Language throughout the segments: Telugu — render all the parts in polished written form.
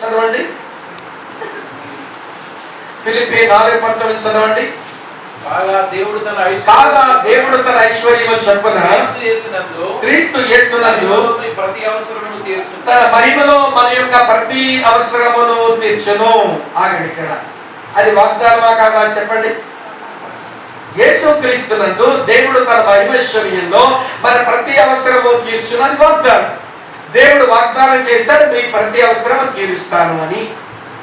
చదవండి. ఫిలిప్పీ 4:19 చదవండి. కాగా దేవుడు తన ఐశ్వర్యము చొప్పున క్రీస్తు యేసునందు ప్రతి అవసరమును తీర్చును. తన మహిమలో మన యొక్క ప్రతి అవసరమును తీర్చును. ఆగండి ఇక్కడ. అది వాగ్దానమా కాదా చెప్పండి. యేసు క్రీస్తునందు దేవుడు తన మహిమైశ్వర్యంలో మన ప్రతి అవసరము తీర్చును. అది వాగ్దానం. దేవుడు వాగ్దానం చేశాడు, మీ ప్రతి అవసరము తీరుస్తాను అని.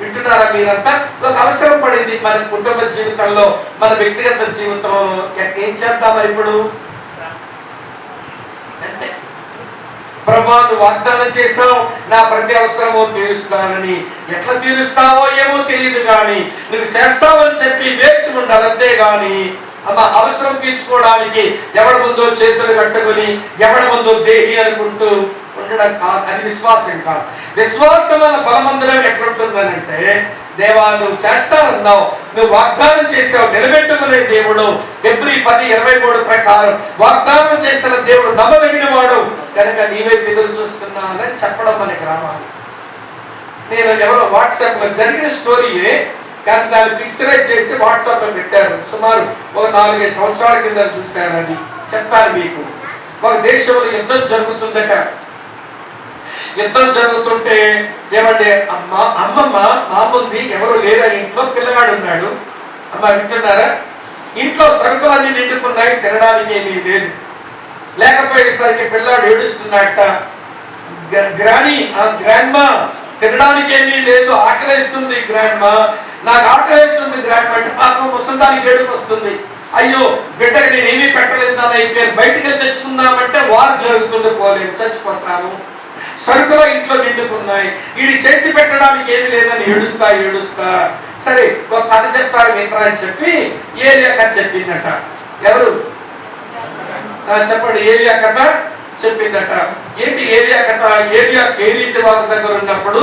వింటున్నారా మీరంతా? ఒక అవసరం పడింది మన కుటుంబ జీవితంలో, మన వ్యక్తిగత జీవితంలో. ఏం చేద్దాం మరి ఇప్పుడు? అంతే. ప్రభువా, నువ్వు వాగ్దానం చేసావు, నా ప్రతి అవసరమో తీరుస్తానని. ఎట్లా తీరుస్తావో ఏమో తెలియదు, కానీ నువ్వు చేస్తావని చెప్పి వేచి ఉండాలి. అంతే గాని అవసరం తీర్చుకోవడానికి ఎవరి ముందో చేతులు కట్టుకుని ఎవరి ముందో దేహి అనుకుంటూ ఉండడం కాదు. అది విశ్వాసం కాదు. విశ్వాసం వల్ల బలమందరం ఎట్లుంటుందనంటే, దేవా నువ్వు చేస్తానన్నావు, నువ్వు వాగ్దానం చేసావు, నిలబెట్టుకునే దేవుడు. హెబ్రీ 10:23 ప్రకారం వాగ్దానం చేసిన దేవుడు నమ్మదగిన వాడు కనుక నీవే ఎదురు చూస్తున్నానని చెప్పడం మనకి రావాలి. నేను ఎవరో వాట్సాప్ లో జరిగిన స్టోరీయే, కానీ దాన్ని పిక్చరైజ్ చేసి వాట్సాప్ లో పెట్టారు. సుమారు ఒక 4-5 సంవత్సరాల కింద చూశాను. అది చెప్తాను మీకు. ఒక దేశంలో యుద్ధం జరుగుతుందట. యుద్ధం జరుగుతుంటే ఏమంటే అమ్మమ్మ మాముంది, ఎవరు లేరా ఇంట్లో, పిల్లగాడు ఉన్నాడు. అమ్మ వింటున్నారా? ఇంట్లో సరుకులన్నీ నిండుకున్నాయి, తినడానికి ఏమీ లేదు. లేకపోయేసరికి పిల్లాడు ఏడుస్తున్నాడట. గ్రాండ్మా తినడానికి ఏమీ లేదు, ఆకలేస్తుంది గ్రాండ్మా, నాకు ఆకలేస్తుంది గ్రాండ్మా అంటే పాపం ముసలిదానికి ఏడుపు వస్తుంది. అయ్యో బిడ్డకి నేను ఏమీ పెట్టలేదు అని అయిపోయాను, బయటికి వెళ్ళి తెచ్చుకుందామంటే వారు జరుగుతుంది, పోలేము, చచ్చిపోతాము. సరుకులో ఇంట్లో నిండుకున్నాయి, వీడి చేసి పెట్టడానికి ఏమి లేదని ఏడుస్తా సరే ఒక కథ చెప్తారు వింటరా అని చెప్పి ఏలియా కథ చెప్పిందట. ఎవరు చెప్పండి? ఏలియా కథ చెప్పిందట. ఏంటి ఏలియా కథ? ఏలియా కేరీతి వాళ్ళ దగ్గర ఉన్నప్పుడు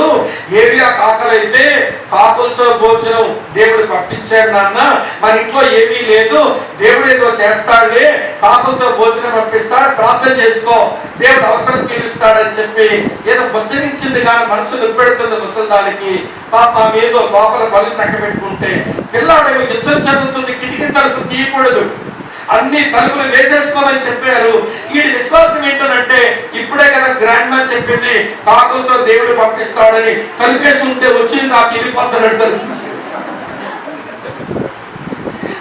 ఏలియా కాకలైతే కాకులతో భోజనం దేవుడు పంపించాడు. నాన్న మన ఇంట్లో ఏమీ లేదు, దేవుడు ఏదో చేస్తాడులే, కాకులతో భోజనం పంపిస్తాడు, ప్రార్థన చేసుకో, దేవుడు అవసరం తీరుస్తాడని చెప్పి ఏదో బుజ్జగించింది, కానీ మనసు నిప్పెడుతుంది ముసలిదానికి. పాప ఏదో లోపల బలు చక్క పెట్టుకుంటే పిల్లాడేమో యుద్ధం జరుగుతుంది, కిటికీ తలుపు తీయకూడదు, అన్ని తలుపులు వేసేసుకోమని చెప్పారు. వీడి విశ్వాసం ఏంటంటే, ఇప్పుడే కదా గ్రాండ్మా చెప్పింది కాకులతో దేవుడు పంపిస్తాడని, తలుపేసి ఉంటే వచ్చింది నాకు వెళ్ళిపోతాడు.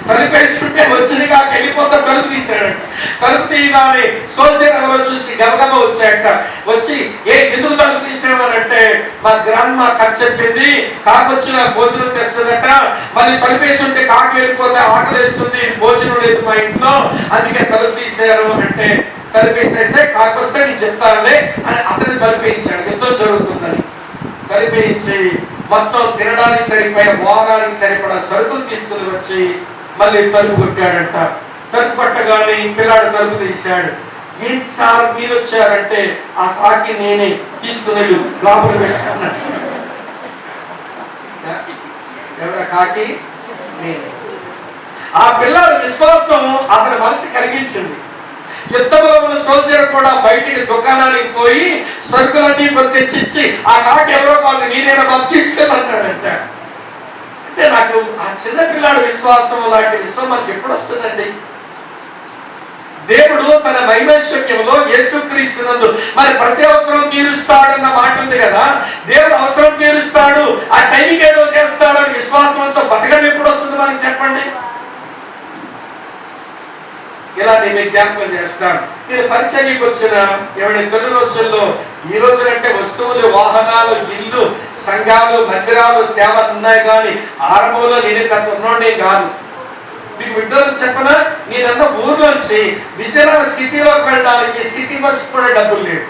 తలుపేసుకుంటే వచ్చింది కాక వెళ్ళిపోతా, తలుపు తీసాడట. తలుపు తీయగానే సోల్జర్ ఎవరో చూసి గబగబా వచ్చాడట. వచ్చి ఎందుకు తలుపు తీసామనంటే, మా గ్రాండ్మా కథ చెప్పింది, కాకొచ్చి నాకు భోజనం తెస్తుందట, మళ్ళీ తలుపేసి ఉంటే కాకు వెళ్ళిపోతే ఆకలేస్తుంది, భోజనం లేదు మా ఇంట్లో, అందుకే తలుపు తీసారు అంటే, తలుపేసేసే కాకొస్తే నేను చెప్తానులే అని అతను తలుపేయించాడు. యుద్ధం జరుగుతుందని తలుపేయించి మొత్తం తినడానికి సరిపోయే వారానికి సరిపడా సరుకులు తీసుకుని వచ్చి మళ్ళీ తలుపు కొట్టాడంట. తలుపు కొట్టగానే పిల్లాడు తలుపు తీశాడు. ఏంటి సార్ మీరు వచ్చారంటే, ఆ కాకి నేనే, తీసుకుని లోపల పెట్టుకున్నాడు. ఎవరా కాకి? నేనే. ఆ పిల్లాడు విశ్వాసం అతని మనసు కలిగించింది. యుద్ధంలో ఉన్న సోల్జర్ కూడా బయటికి దుకాణానికి పోయి సరుకులన్నీ కొన్ని తెచ్చిచ్చి, ఆ కాకి ఎవరో కాదు నేనేనా బాబు తీసుకెళ్ళన్నాడంట. అంటే నాకు ఆ చిన్న పిల్లాడు విశ్వాసం లాంటి విశ్వాసం మనకి ఎప్పుడు వస్తుందండి? దేవుడు తన మహిమైశ్వర్యంలో యేసుక్రీస్తునందు మరి ప్రతి అవసరం తీరుస్తాడన్న మాట ఉంది కదా. దేవుడు అవసరం తీరుస్తాడు, ఆ టైంకి ఏదో చేస్తాడని విశ్వాసంతో బతకడం ఎప్పుడు వస్తుంది మనకి చెప్పండి? ఇలా నేను జ్ఞాపకం చేస్తాను. నేను పరిచర్యకు వచ్చిన ఏమైనా తొలి రోజుల్లో, ఈ రోజులంటే వస్తువులు, వాహనాలు, ఇల్లు, సంఘాలు, మందిరాలు, సేవలు ఉన్నాయి, కానీ ఆరంభంలో నేను గత ఉన్నోడే కాదు. మీకు విడ్డోలు చెప్పనా, నేనన్న ఊర్లోంచి విజయనగరం సిటీలోకి వెళ్ళడానికి సిటీ బస్ కూడా డబ్బులు లేవు.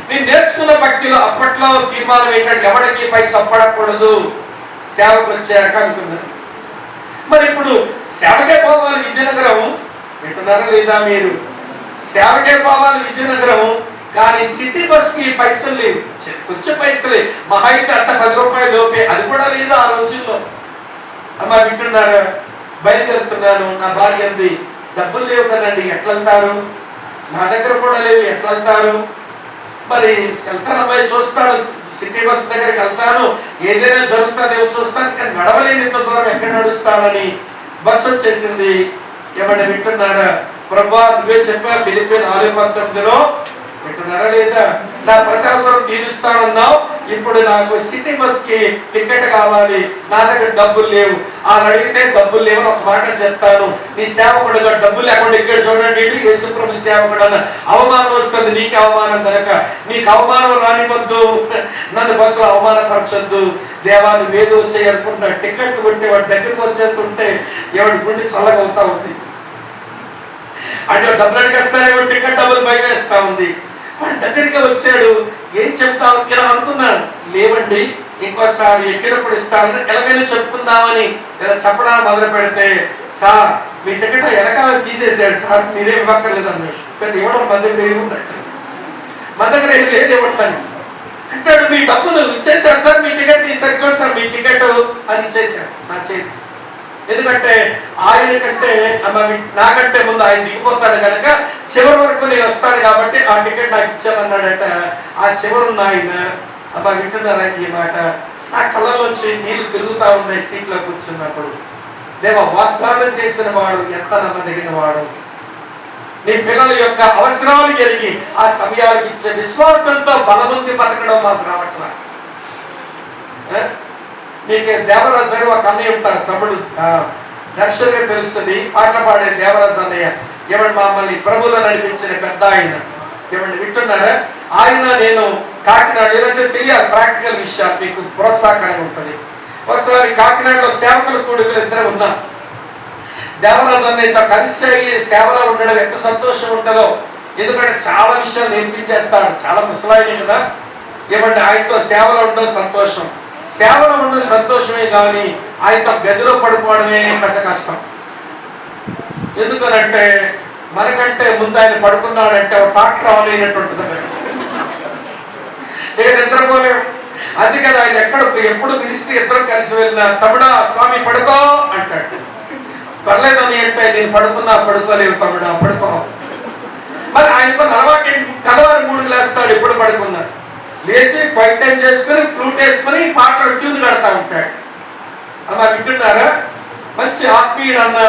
నేను నేర్చుకున్న భక్తిలో అప్పట్లో తీర్మానం ఏంటంటే, ఎవరికి పైసా పడకూడదు, సేవకు వచ్చాక అనుకున్నాను. మరి ఇప్పుడు సేవకే పోవాలి విజయనగరం, వింటున్నారా లేదా మీరు? సేవకే పోవాలి విజయనగరం, కానీ సిటీ బస్కి పైసలు లేవు, కొంచెం పైసలే, మహా అయితే అంత 10 రూపాయలు లోపే, అది కూడా లేదు ఆ రోజుల్లో. అమ్మ వింటున్నారా? బయలుదేరుతున్నాను, నా భార్య అంది, డబ్బులు లేవు కదండి ఎట్లా వెళ్తారు, నా దగ్గర కూడా లేవు ఎట్లా వెళ్తారు, మరి వెళ్తాను అమ్మాయి, చూస్తాను, సిటీ బస్ దగ్గరికి వెళ్తాను, ఏదైనా జరుగుతుందేమో చూస్తాను, కానీ నడవలేని ఇంత దూరం ఎక్కడ నడుస్తానని బస్సు వచ్చేసింది. ఏమన్నా వింటున్నారా? ప్రభా నువ్వే చెప్పా ఫిలిప్పీ 4:19 వింటున్నారా లేదా? నా ప్రతి అవసరం తీరుస్తానన్నావు, ఇప్పుడు నాకు సిటీ బస్ కి టికెట్ కావాలి, నా దగ్గర డబ్బులు లేవు. వాళ్ళు అడిగితే డబ్బులు లేవు ఒక మాట చెప్తాను, నీ సేవకుడుగా డబ్బులు లేకుండా ఇక్కడ చూడండి, యేసుప్రభు సేవకుడు అన్న అవమానం వస్తుంది, నీకు అవమానం కనుక నీకు అవమానం రానివద్దు, నన్ను బస్సులో అవమానపరచొద్దు. దేవా నువ్వేదో చేయాలనుకుంటున్నా. టికెట్ కొట్టి వాడి దగ్గరికి వచ్చేస్తుంటే ఎవడి గుండె చల్లగా అవుతా ఉంది. అంటే డబ్బులు అడిగేస్తానేమో, టికెట్ డబ్బులు భయం వేస్తా ఉంది. వాడి దగ్గరికి వచ్చాడు, ఏం చెప్తావు ఇలా అనుకున్నాను. లేవండి, ఇంకోసారి ఎక్కినప్పుడు ఇస్తానని ఎలాగైనా చెప్పుకుందామని ఇలా చెప్పడానికి మొదలు పెడితే, సార్ మీ టికెట్ వెనకాల తీసేసాడు సార్, మీరేం ఇవ్వక్కర్లేదు అన్నాడు. పెద్ద ఇవ్వడం మన దగ్గర ఏముందంట, మన దగ్గర ఏమి లేదు ఇవ్వటం అంటాడు. మీ డబ్బులు ఇచ్చేసాడు సార్, మీ టికెట్ తీసేసుకోండి సార్, మీ టికెట్ అని ఇచ్చేసాడు నా చేతి. ఎందుకంటే ఆయన కంటే నాకంటే ముందు ఆయన దిగిపోతాడు కనుక చివరి వరకు నేను వస్తాను కాబట్టి ఆ టికెట్ నాకు ఇచ్చామన్నాడట. ఆ చివరున్న ఆయన అబ్బా వింటున్నారా ఈ మాట? నా కళ్ళలోంచి నీళ్లు తిరుగుతా ఉన్నాయి సీట్లో కూర్చున్నప్పుడు. దేవా వాగ్దానం చేసిన వాడు ఎంత నమ్మదగిన వాడు. నీ పిల్లల యొక్క అవసరాలు ఎరిగి ఆ సమయానికి ఇచ్చే విశ్వాసంతో బలముంది బతకడం మాకు రావట్లా. మీకు దేవరాజు అని ఒక అన్నయ్య ఉంటారు, తమ్ముడు దర్శకుగా తెలుస్తుంది, పాటలు పాడే దేవరాజు అన్నయ్య. ఏమంటే మమ్మల్ని ప్రభువులో నడిపించిన పెద్ద ఆయన. ఏమంటే వింటున్నారా? ఆయన నేను కాకినాడ ఏదంటే తెలియాలి, ప్రాక్టికల్ విషయాలు మీకు ప్రోత్సాహకరంగా ఉంటుంది. ఒకసారి కాకినాడలో సేవకుల కూడుకులు ఇద్దరు ఉన్నాం. దేవరాజు అన్నయ్యతో కలిసి సేవలో ఉండడం ఎంత సంతోషం ఉంటుందో, ఎందుకంటే చాలా విషయాలు నేర్పించేస్తాడు, చాలా ముసలాయన కదా. ఏమంటే ఆయనతో సేవలో ఉండడం సంతోషం. సేవలో ఉండడం సంతోషమే కానీ ఆయనతో గదిలో పడుకోవడమే పెద్ద కష్టం. ఎందుకనంటే మనకంటే ముందు ఆయన పడుకున్నాడంటే ఒక డాక్టర్ అవలేనట్టుంటుంది, ఇక నిద్రపోలేము. అందుకని ఆయన ఎప్పుడు మినిస్ట్రీ ఇద్దరు కలిసి వెళ్ళినా, తమ్ముడా స్వామి పడుకో అంటాడు. పర్లేదని అంటే నేను పడుకోలేవు తమ్ముడా పడుకో. మరి ఆయనకు అలవాటు, కలవారి 3 గ్లాసులు ఎప్పుడు పడుకున్నారు, లేచి క్వైట్ టైం చేసుకుని ఫ్లూట్ వేసుకుని పాటలు ట్యూన్ కడతా ఉంటాడు. అలా వింటున్నారా? మంచి ఆత్మీయుడు అన్న.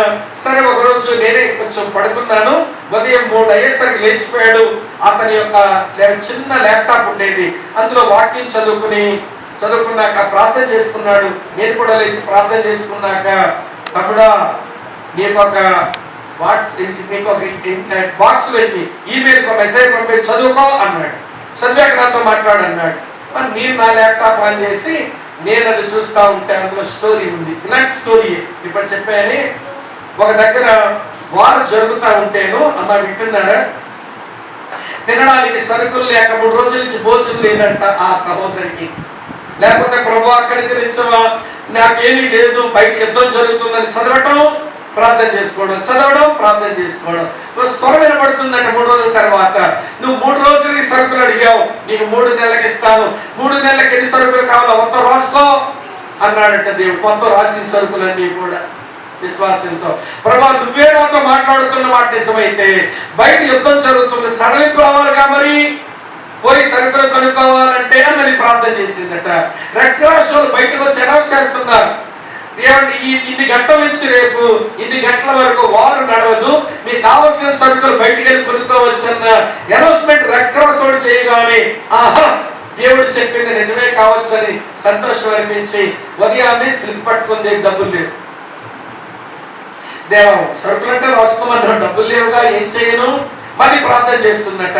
సరే ఒకరోజు నేనే కొంచెం పడుకున్నాను, ఉదయం 3 అయ్యేసరికి లేచిపోయాడు. అతని యొక్క చిన్న ల్యాప్టాప్ ఉండేది, అందులో వాక్యం చదువుకున్నాక ప్రార్థన చేసుకున్నాడు. నేను కూడా లేచి ప్రార్థన చేసుకున్నాక, తమ్ముడా నీకు ఒక వాట్సాప్ ఈమెయిల్ ఒక మెసేజ్ పంపి చదువుకో అన్నాడు. చదివాక నాతో మాట్లాడన్నాడు. మరి నేను నా ల్యాప్టాప్ ఆన్ చేసి నేను అది చూస్తూ ఉంటే అందులో స్టోరీ ఉంది. ఇలాంటి స్టోరీ ఇప్పుడు చెప్పాయని, ఒక దగ్గర వారు జరుగుతూ ఉంటేను అమ్మ వింటున్నారా, తినడానికి సరుకులు లేక 3 రోజుల నుంచి భోజనం లేదంట ఆ సహోదరికి. లేకపోతే ప్రభు అక్కడికి తెచ్చవా, నాకేమీ లేదు, బయట యుద్ధం జరుగుతుందని చదవటం ప్రార్థన చేసుకోవడం, చదవడం ప్రార్థన చేసుకోవడం. స్వరం వినబడుతుందంట 3 రోజుల తర్వాత. నువ్వు 3 రోజులకి సరుకులు అడిగావు, నీకు 3 నెలలకు ఇస్తాను, 3 నెలలకు ఎన్ని సరుకులు కావాలో మొత్తం రాసుకో అన్నాడట దేవుడు. మొత్తం రాసిన సరుకులన్నీ కూడా విశ్వాసంతో, ప్రభా నువ్వే నాతో మాట్లాడుతున్న మాట నిజమైతే బయట యుద్ధం జరుగుతుంది, సడలింపు రావాలిగా, మరి పోయి సరుకులు కొనుక్కోవాలంటే అని మరి ప్రార్థన చేసిందట. రెడ్ క్రాస్ వాళ్ళు బయటకు వచ్చి అనౌన్స్ చేస్తున్నారు, ఇన్ని గంటల నుంచి రేపు ఇన్ని గంటల వరకు వారు నడవదు, మీకు కావాల్సిన సరుకులు బయటికి వెళ్ళి కొనుక్కోవచ్చు అన్న అనౌన్స్మెంట్ రెడ్ క్రాస్ వాడు చేయగానే, ఆహా దేవుడు చెప్పింది నిజమే కావచ్చు అని సంతోషం అనిపించి ఉదయాన్నే స్లిప్ పట్టుకుంది, డబ్బులు లేవు. దేవా సరుకులు అంటే రాసుకోమన్నా, డబ్బులు లేవుగా ఏం చేయను, మళ్ళీ ప్రార్థన చేస్తుందట.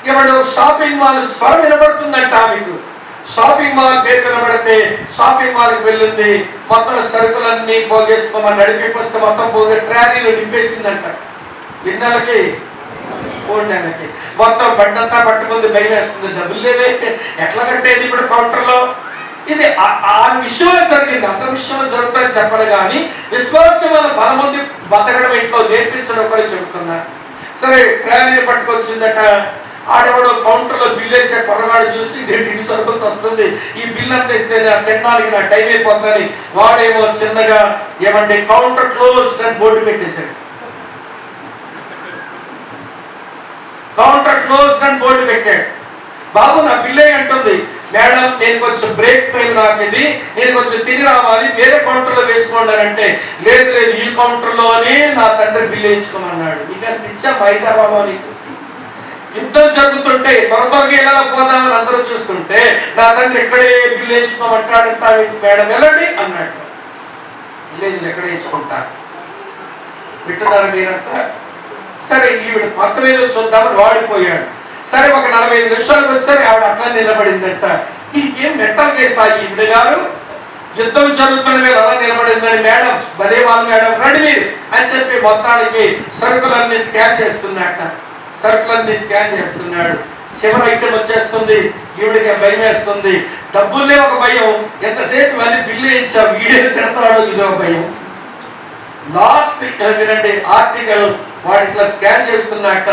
ఇప్పుడు షాపింగ్ మాల్ స్వరం వినబడుతుందంట మీకు. షాపింగ్ మాల్ పేరు వినబడితే షాపింగ్ మాల్కి వెళ్ళింది, మొత్తం సరుకులన్నీ పోగేసుకోమని నడిపిస్తే మొత్తం పోగే ట్రాలీలు నింపేసిందంట. ఇన్నెలకి 3 నెలలకి మొత్తం బండంతా పట్టుకుంది, భయం వేస్తుంది, డబ్బులు లేవే ఎట్లా కట్టేది ఇప్పుడు కౌంటర్లో. ఇది ఆ విషయంలో జరిగింది, అంత విషయంలో జరుగుతుందని చెప్పరు కానీ విశ్వాసం వల్ల బలముంది బతకడం ఇంట్లో నేర్పించడం ఒకరు చెబుతున్నారు. సరే ట్రాలీని పట్టుకొచ్చిందట. ఆడవాడు కౌంటర్లో బిల్ వేసే పొరగాడు చూసి ఇన్ని సరుకులతో వస్తుంది, ఈ బిల్ అంతా ఇస్తే తినడానికి నా టైం అయిపోతుంది. వాడేమో చిన్నగా ఏమంటే కౌంటర్ క్లోజ్ అని బోర్డు పెట్టేశాడు. కౌంటర్ క్లోజ్ అని బోర్డు పెట్టాడు. బాబు నా బిల్లే అంటుంది. మేడం నేను కొంచెం బ్రేక్ టైం నాకు ఇది, నేను కొంచెం తిని రావాలి, వేరే కౌంటర్లో వేసుకోండి అంటే, లేదు లేదు ఈ కౌంటర్లోనే నా తండ్రి బిల్లు వేయించుకోమన్నాడు. నీకు అనిపించా మైదా బాబా నీకు? యుద్ధం జరుగుతుంటే త్వరగా ఇలా పోదామని అందరూ చూస్తుంటే నా తండ్రి ఎక్కడే బిల్లు వేయించుకోమంటాడంటా మేడం వెళ్ళండి అన్నాడు. లేదు ఎక్కడ వేయించుకుంటా వింటున్నారు మీరంతా? సరే ఈవిడ కొత్త మీద చూద్దామని వాడిపోయాడు. సరే ఒక 45 నిమిషాలకు వచ్చారు, ఆవిడ అట్లా నిలబడిందంట. ఇంకేం మెంటల్ కేసా ఈవిడ గారు? యుద్ధం జరుగుతున్న మీద అలా నిలబడిందని, మేడం భలే వాళ్ళు మేడం రండి మీరు అని చెప్పి మొత్తానికి సరుకులన్నీ స్కాన్ చేస్తున్నట్ట. సరుకులన్నీ స్కాన్ చేస్తున్నాడు. చివరి ఐటమ్ వచ్చేస్తుంది. ఈవిడికి భయం వేస్తుంది. డబ్బులే ఒక భయం, ఎంతసేపు ఇవన్నీ బిల్లు వేయించా వీడియో తిడతాడు ఇదో భయం. లాస్ట్ వినండి ఆర్టికల్ వాడు ఇట్లా స్కాన్ చేస్తున్నట్ట.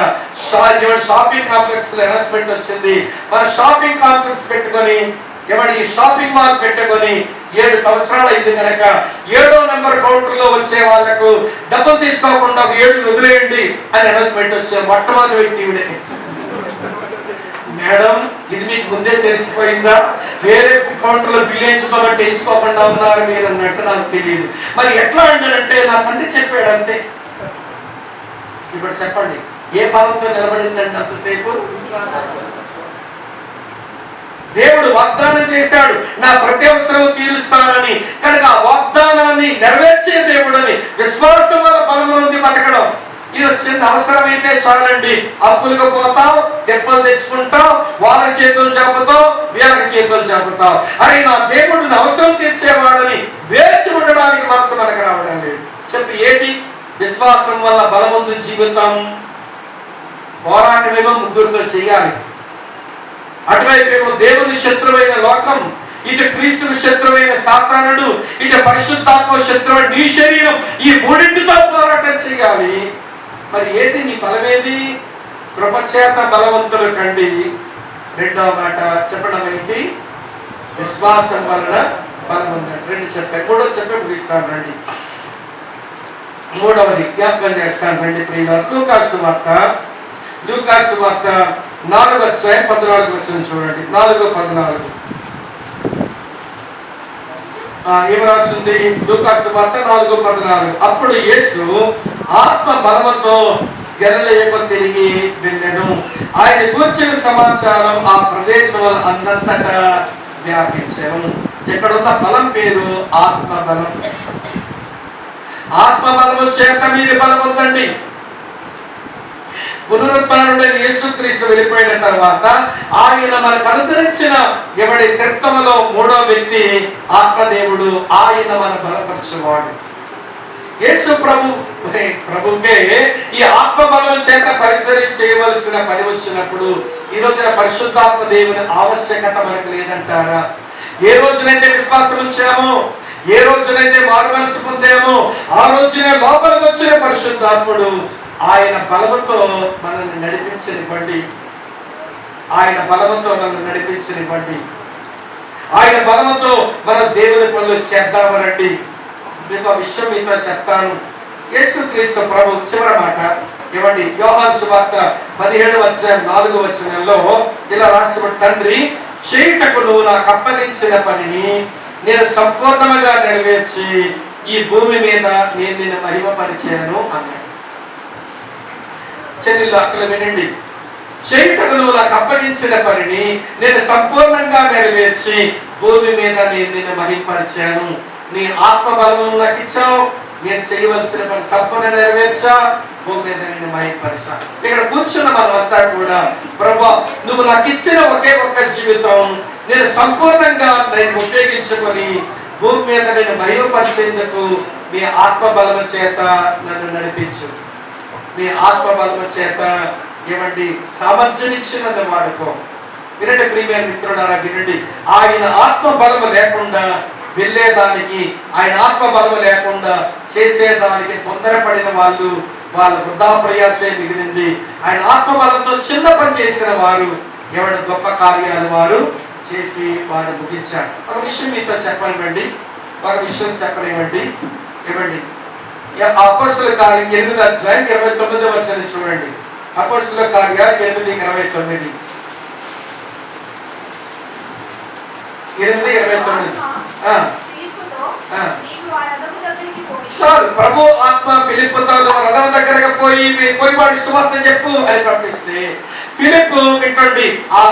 షాపింగ్ కాంప్లెక్స్ లో అనౌన్స్మెంట్ వచ్చింది. మన షాపింగ్ కాంప్లెక్స్ పెట్టుకొని ఈ షాపింగ్ మాల్ పెట్టుకొని 7 సంవత్సరాలు అయింది కనుక 7వ నెంబర్ కౌంటర్ లో వచ్చే వాళ్ళకు డబ్బులు తీసుకోకుండా 7 వదిలేయండి అని అనౌన్స్మెంట్ వచ్చే మొట్టమొదటి వ్యక్తి ఈవిడే. మేడం ఇది మీకు ముందే తెలిసిపోయిందా? వేరే కౌంటర్ లో బిల్లు వేయించుకోమంటే వేయించుకోకుండా ఉన్నారు మీరు అన్నట్టు నాకు తెలియదు. మరి ఎట్లా అంటే నా తండ్రి చెప్పాడు అంతే. ఇప్పుడు చెప్పండి, ఏ బలంతో నిలబడిందండి అంతసేపు? దేవుడు వాగ్దానం చేశాడు నా ప్రతి అవసరం తీరుస్తానని. కనుక ఆ వాగ్దానాన్ని నెరవేర్చే దేవుడని విశ్వాసం వల్ల బలం ఉంది బతకడం. ఇది చిన్న అవసరమైతే చాలండి, అప్పులకు పోతావు, తెప్పలు తెచ్చుకుంటావు, వాళ్ళ చేతులు చాపుతావు, వీళ్ళకి చేతులు చాపుతావు. అరే నా దేవుడిని అవసరం తీర్చేవాడని వేచి ఉండడానికి మనసు మనకు రావడం లేదు. చెప్పి ఏది? విశ్వాసం వల్ల బలముందు జీవితం. పోరాటమేమో ముగ్గురితో చేయాలి. అటువైపేమో దేవుని శత్రువైన లోకం, ఇటు క్రీస్తుకు శత్రువైన సాతానుడు, ఇటు పరిశుద్ధాత్మ శత్రువు నీ శరీరం. ఈ మూడింటితో పోరాటం చేయాలి. మరి ఏది నీ బలమేది? కృపచేత బలవంతులు కండి. రెండవ మాట చెప్పడం ఏంటి? విశ్వాసం వలన బలం ఉందండి. 2 చెప్పాను. 3వ చెప్పే ముగిస్తాను రండి. 3వది జ్ఞాపకం చేస్తాను రండి ప్రియులారా. లూకాసు వార్త 4వ అధ్యాయం 14వ వచనం చూడండి. 4:14 ఏం రాస్తుంది? లూకాసు వార్త 4:14. అప్పుడు యేసు ఆత్మ బలముతో గలిలయకు తిరిగి వెళ్ళెను. ఆయన కూర్చున్న సమాచారం ఆ ప్రదేశం అందంతటా వ్యాపించెను. ఎక్కడున్న బలం పేరు ఆత్మ బలం. ఆత్మ బలము చేత మీరు బలం ఉందండి. పునరుత్థానుడైన యేసుక్రీస్తు వెళ్ళిపోయిన తర్వాత ఆయన మనకు అనుగ్రహించిన త్రిత్వములో 3వ వ్యక్తి ఆత్మదేవుడు. ఆయన మన బలపరచువాడు. యేసు ప్రభుకే ఈ ఆత్మ బలం చేత పరిచర్య చేయవలసిన పని వచ్చినప్పుడు ఈ రోజున పరిశుద్ధాత్మ దేవుని ఆవశ్యకత మనకు లేదంటారా? ఏ రోజునైతే విశ్వాసం ఉంచామో, ఏ రోజునైతే మారుమనసు పొందామో ఆ రోజునే లోపలికి వచ్చిన పరిశుద్ధాత్ముడు ఆయన బలముతో మనల్ని నడిపించనివ్వండి. ఆయన బలముతో మనల్ని నడిపించనివ్వండి. ఆయన బలముతో మనం దేవుని పనులు చేద్దామనండి. మీతో విషయం మీతో చెప్తాను. యేసుక్రీస్తు ప్రభు చివరి మాట ఏమండి? యోహాను సువార్త 17వ అధ్యాయం 4వ వచనంలో ఇలా రాసి, తండ్రి చేయుటకు నువ్వు నాకు అప్పగించిన పనిని నేను సంపూర్ణంగా నెరవేర్చి ఈ భూమి మీద నేను నిన్ను మహిమపరిచాను అన్నాడు. చెల్లెళ్ళు అక్కలు వినండి. చేయుటకు నువ్వు నాకు అప్పగించిన పనిని నేను సంపూర్ణంగా నెరవేర్చి భూమి మీద నేను నిన్ను మహిమపరిచాను. నీ ఆత్మ బలము నాకు ఇచ్చావు, నేను చేయవలసిన పని సంపూర్ణ నెరవేర్చా, భూమి మీద నేను మహిమపరిచా. ఇక్కడ కూర్చున్న మనమంతా కూడా ప్రభువా నువ్వు నాకు ఇచ్చిన ఒకే ఒక్క జీవితం నేను సంపూర్ణంగా నేను ఉపయోగించుకొని భూమి మీద నేను మహిమపరిచేందుకు నీ ఆత్మ బలము చేత నన్ను నడిపించు. నీ ఆత్మ బలము చేత సామర్థ్యం నన్ను వాడుకో. వినండి ప్రియమైన మిత్రులారా, వినండి. ఆయన ఆత్మ బలము లేకుండా వెళ్ళేదానికి, ఆయన ఆత్మ బలము లేకుండా చేసేదానికి తొందరపడిన వాళ్ళ వృధా ప్రయాసే మిగిలింది. ఆయన ఆత్మ బలంతో చిన్న పని చేసిన వారు గొప్ప కార్యాలు వారు చేసి వారు ముగించారు. ఒక విషయం మీతో చెప్పనివ్వండి, ఒక విషయం చెప్పనివ్వండి. అపోస్తలుల కార్యం 8వ అధ్యాయం 29వ వచనం చూడండి. అపోస్తలుల కార్యం 8:29. 8:29. ఆ, ఫిలిప్పుతో ఆ. నీవు ఆ రథము దగ్గరికి పోయి చాలు. ప్రభు ఆత్మ ఫిలిప్పుతో రథం దగ్గరకు పోయి వాడి సువార్త చెప్పు అని పంపిస్తే ఫిలిప్పు ఇటువంటి ఆ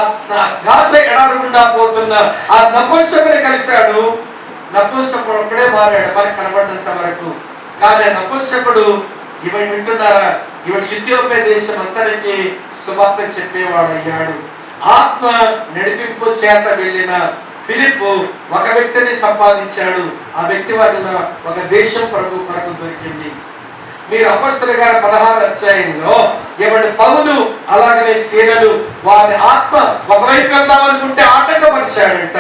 గాజ ఎడారి గుండా పోతున్న ఆ నపుంసకుని కలిశాడు. నపుంసకుడు ఒక్కడే మారాడు మనకు కనబడినంత వరకు. కానీ ఆ నపుంసకుడు ఇవన్నీ వింటున్నారా, ఇవన్నీ ఇథియోపియా దేశం అంతరికి సువార్త చెప్పేవాడు అయ్యాడు. ఆత్మ నడిపింపు చేత వెళ్ళిన ఫిలిప్పు ఒక వ్యక్తిని సంపాదించాడు. ఆ వ్యక్తి వలన ఒక దేశం ప్రభు కొరకు దొరికింది. మీరు అపొస్తలుల గారి 16వ అధ్యాయంలో ఎవరి పౌలు అలాగనే సేనలు వారి ఆత్మ ఒకవైపు వెళ్దాం అనుకుంటే ఆటంకపరిచాడంట.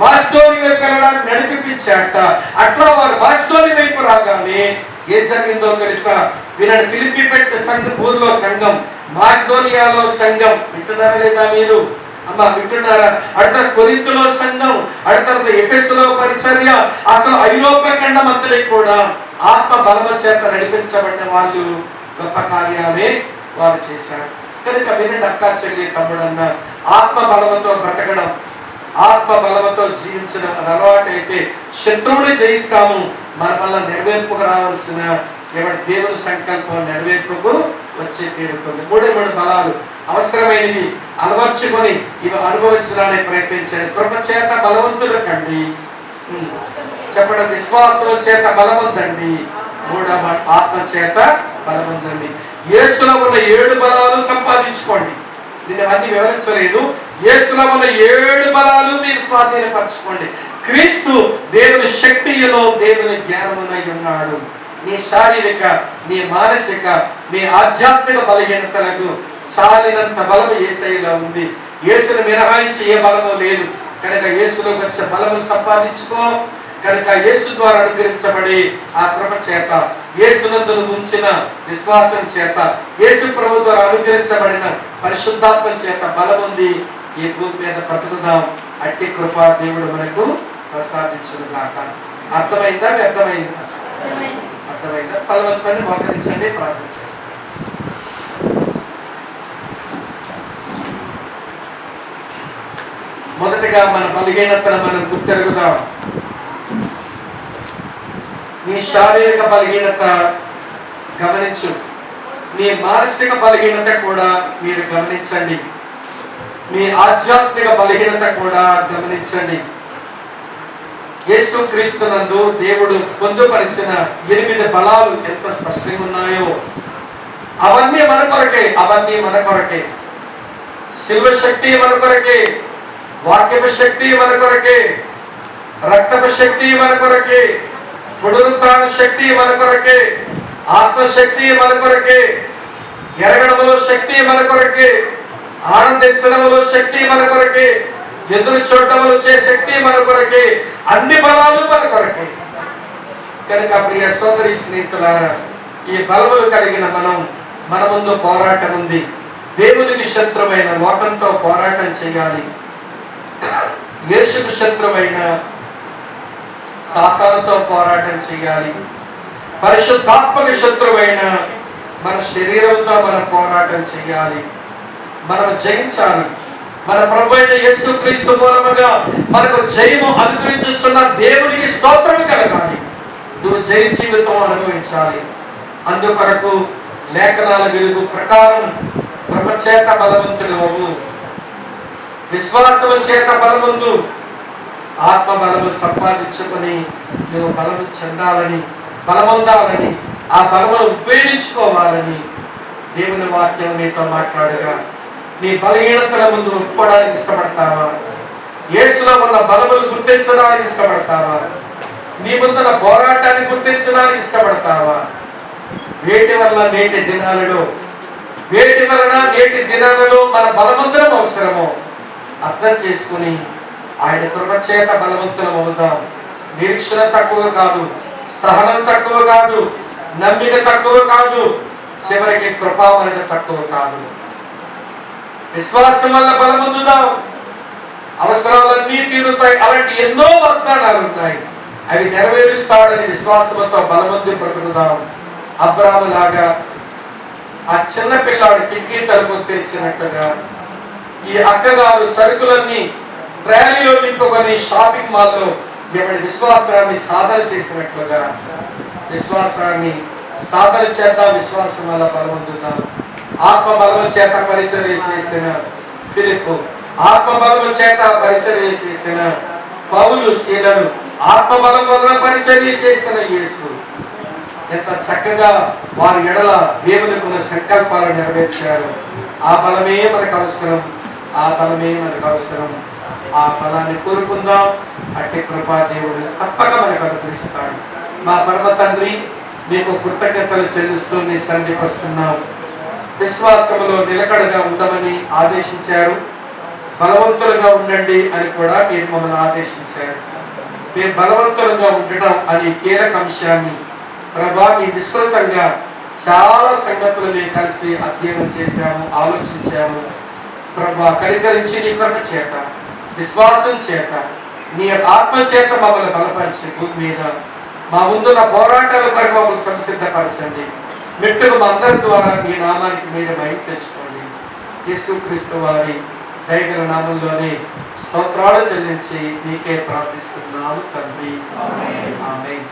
మాసిదోని వైపు వెళ్ళడానికి నడిపించాడట. అట్లా వారు మాసిదోని వైపు రాగానే ఏం జరిగిందో తెలుసా? వినండి. ఫిలిప్పి పెట్ట సంఘం, ఊర్లో సంఘం, మాసిదోనియాలో సంఘం. వింటున్నారా లేదా మీరు? అమ్మా వింటున్నారా? అడతారు కొరింథులో సంఘం, అడతారు ఎఫెసులో పరిచర్య. అసలు ఐరోపా ఖండం అంతటి కూడా ఆత్మ బలమ చేత నడిపించబడిన వాళ్ళు గొప్ప కార్యాలే వారు చేశారు. కనుక వినండి అక్క, చెల్లి, తమ్ముడన్న, ఆత్మ బలముతో బ్రతకడం, ఆత్మ బలముతో జీవించడం అది అలవాటు అయితే శత్రువుని జయిస్తాము. మన వల్ల నెరవేర్పుకు రావాల్సిన ఎవరి దేవుని సంకల్పం నెరవేర్పుకు వచ్చే తీరుతుంది. 3 బలాలు అవసరమైనవి అలవర్చుకొని ఇవి అనుభవించడానికి ప్రయత్నించండి. కృప చేత బలవంతులు కండి. చెప్పడం విశ్వాసం చేత బలవంతండి. 3వ ఆత్మ చేత బలవంతండి. యేసులో ఉన్న 7 బలాలు సంపాదించుకోండి. నేను అన్ని వివరించలేదు. యేసులో ఉన్న 7 బలాలు మీరు స్వాధీనపరచుకోండి. క్రీస్తు దేవుని శక్తియును దేవుని జ్ఞానమునై ఉన్నాడు. నీ శారీరక, నీ మానసిక, నీ ఆధ్యాత్మిక బలహీనతలకు చాలినంత బలము యేసయ్యలో ఉంది. యేసును మినహాయించి ఏ బలము లేదు. కనుక యేసులోకి వచ్చే బలమును సంపాదించుకో. కనుక యేసు ద్వారా అనుగ్రహించబడి ఆ కృప చేత, యేసునందు ఉంచిన విశ్వాసం చేత, యేసు ప్రభు ద్వారా అనుగ్రహించబడిన పరిశుద్ధాత్మ చేత బలముంది ఈ భూమి మీద బ్రతుకుదాం. అట్టి కృప దేవుడు మనకు ప్రసాదించును గాక. అర్థమైందా? వ్యర్థమైందా? అర్థమైందా? తలవంచండి, మోకరించండి, ప్రార్థన చేస్తాం. మొదటగా మన బలహీనతను మనం గుర్తెరుగుదాం. నీ శారీరక బలహీనత గమనించు, నీ మానసిక బలహీనత కూడా మీరు గమనించండి, మీ ఆధ్యాత్మిక బలహీనత కూడా గమనించండి. యేసు క్రీస్తునందు దేవుడు పొందుపరిచిన 8 బలాలు ఎంత స్పష్టంగా ఉన్నాయో అవన్నీ మన కొరకే. అవన్నీ మన కొరకే. శిల్వ శక్తి మన కొరకే, వాక్యపు శక్తి మన కొరకే, రక్తపు శక్తి మన కొరకే, పునరుత్థాన శక్తి మన కొరకే, ఆత్మశక్తి మన కొరకే, ఎరగడములో శక్తి మన కొరకే, ఆనందించడములో శక్తి మన కొరకే, ఎదురు చూడటములు వచ్చే శక్తి మన కొరకే. అన్ని బలాలు మన కొరకే. కనుక ప్రియ సోదరి స్నేహితులారా, ఈ బలములు కలిగిన మన ముందు పోరాటం ఉంది. దేవునికి శత్రువైన లోకంతో పోరాటం చేయాలి. యేసుకు శత్రువైన సాతానుతో పోరాటం చేయాలి. పరిశుద్ధాత్మక శత్రువైన మన శరీరంతో మనం పోరాటం చేయాలి. మనం జయించాలి. మన ప్రభు అయిన యేసుక్రీస్తు మూలముగా మనకు జయము అనుగ్రహించుచున్న దేవునికి స్తోత్రం కలగాలి. నువ్వు జయ జీవితం అనుభవించాలి. అందుకొరకు లేఖనాల వెలుగు ప్రకారం కృప చేత బలవంతుడవు, విశ్వాసము చేత బలముందు, ఆత్మ బలము సంపాదించుకొని నువ్వు బలము చెందాలని, బలమొందాలని, ఆ బలమును ఉపయోగించుకోవాలని దేవుని వాక్యం నీతో మాట్లాడగా నీ బలహీనతల ముందు ఒప్పుకోవడానికి ఇష్టపడతావా? యేసులో ఉన్న బలములు గుర్తించడానికి ఇష్టపడతావా? నీ ముందున పోరాటాన్ని గుర్తించడానికి ఇష్టపడతావా? వేటి వలన నేటి దినాలలో మన బలవంతులం అవసరమో అర్థం చేసుకుని ఆయన కృప చేత బలవంతులం అవుదాం. నిరీక్షణ తక్కువ కాదు, సహనం తక్కువ కాదు, నమ్మిక తక్కువ కాదు, చివరికి కృప మనకు తక్కువ కాదు. విశ్వాసం వల్ల బలమొందుదాం. అవసరాలన్నీ తీరుతాయి. అలాంటి ఎన్నో వాగ్దానాలు ఉన్నాయి. అవి నెరవేరుస్తాడని విశ్వాసంతో బలమంది బ్రతుకుదాం. అబ్రాహాము లాగా ఆ చిన్న పిల్లాడు కిటికీ తలుపు తెరిచినట్టుగా ఈ అక్కగారు సరుకులన్నీ ట్రాలీలో నింపుకొని షాపింగ్ మాల్లో ఏమని విశ్వాసాన్ని సాధన చేసినట్లుగా విశ్వాసాన్ని సాధన చేత విశ్వాసం వల్ల బలవంతున్నాం. ఆత్మ బలము చేత పరిచర్య చేసిన ఫిలిప్పు, ఆత్మ బలము చేత పరిచర్య చేసిన పౌలు, శీలను ఆత్మ బలం వలన పరిచర్య చేసిన యేసు ఎంత చక్కగా వారి ఎడల దేవునికున్న సంకల్పాలు నెరవేర్చారు. ఆ బలమే మనకు అవసరం, ఆ బలమే మనకు అవసరం. ఆ బలాన్ని కోరుకుందాం. అట్టి కృపా దేవుడు తప్పక మనకు అనుగ్రహిస్తాడు. మా పరమ తండ్రి, మీకు కృతజ్ఞతలు చెల్లిస్తూ మీ సన్నిధికి వస్తున్నాం. విశ్వాసములో నిలకడగా ఉండమని ఆదేశించారు. బలవంతులుగా ఉండండి అని కూడా మీరు మమ్మల్ని ఆదేశించారు. మేము బలవంతులుగా ఉండటం అనే కీలక అంశాన్ని ప్రభా మీ విస్తృతంగా చాలా సంగతులు మేము కలిసి అధ్యయనం చేశాము, ఆలోచించాము. ప్రభా కనికరించి నీ కృప చేత, విశ్వాసం చేత, నీ ఆత్మ చేత మమ్మల్ని బలపరిచి భూమి మీద మా ముందున్న పోరాటాల కొరకు మమ్మల్ని సంసిద్ధపరచండి. మెట్టుకు మా అందరి ద్వారా మీ నామానికి మీరు మహిమ తెచ్చుకోండి. యేసుక్రీస్తు వారి దయగల నామంలోనే స్తోత్రాలు చెల్లించి నీకే ప్రార్థిస్తున్నాము తండ్రి. ఆమేన్.